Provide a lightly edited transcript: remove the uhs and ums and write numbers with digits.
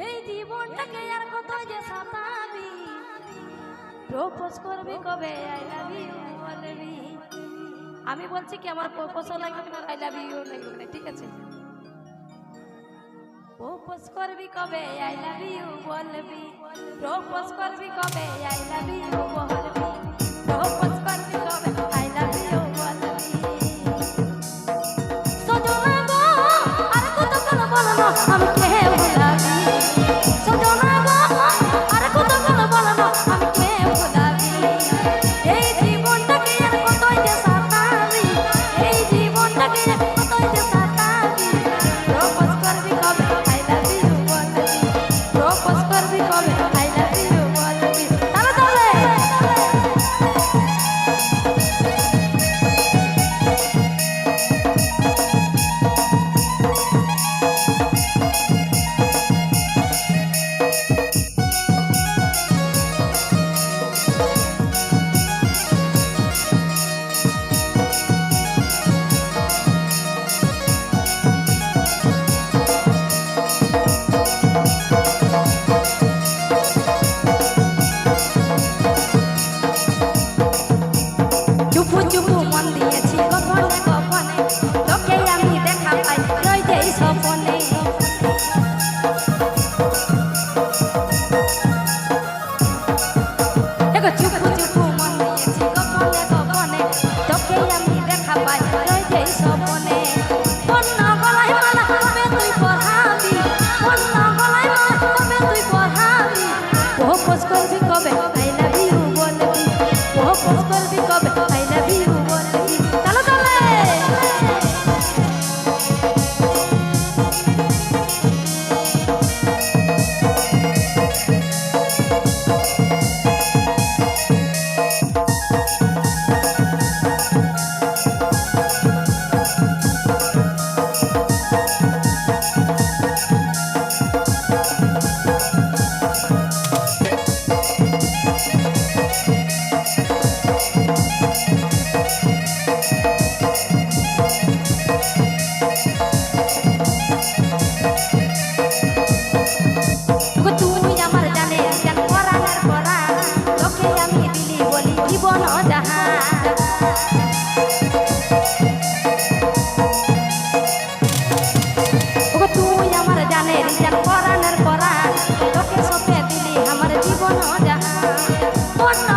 এই জীবনটাকে আর কত যে সাতাবি, প্রপোজ করবি কবে, আই লাভ ইউ বলবি। আমি বলছি কি আমার প্রপোজও লাগবে না, আই লাভ ইউ লাগবে না, ঠিক আছে? প্রপোজ করবি কবে, আই লাভ ইউ বলবি। প্রপোজ করবি কবে, আই লাভ ইউ বলবি। প্রপোজ করবি কবে, আই লাভ ইউ বলবি। সজনা গো আর কত কথা বলো না, আমি কে ভুলাবি। সজনা গো আর কত কথা বলো না, আমি কে ভুলাবি। এই জীবনটাকে আর কতই যে সাতাবি, এই জীবনটাকে আর কতই যে সাতাবি। প্রপোজ করবি কবে, আই লাভ ইউ বলবি। প্রপোজ করবি কবে, আই লাভ ইউ বলবি। তাহলে তাহলে চুপু চুপু মন দিয়েছি গোপনে গোপনে, তোকে আমি দেখা পাই রই যেই স্বপনে। দেখো চুপু চুপু মন দিয়েছি গোপনে গোপনে, তোকে আমি দেখা পাই রই যেই স্বপনে। বন্য গলায় মালা কবে তুই পরাবি, বন্য গলায় মালা কবে তুই পরাবি। প্রপোজ করবি কবে, আই লাভ ইউ বলবি। প্রপোজ করবি কবে, আই লাভ ইউ বলবি। তাহলে তাহলে ওগো তুই আমার জানে জান পরাণের পরাণ, তোকে আমি দিলি বলি জীবন জাহান। ওগো তুই আমার জানে জান পরাণের পরাণ, তোকে সপে দিলি আমার জীবন জাহান। বন্য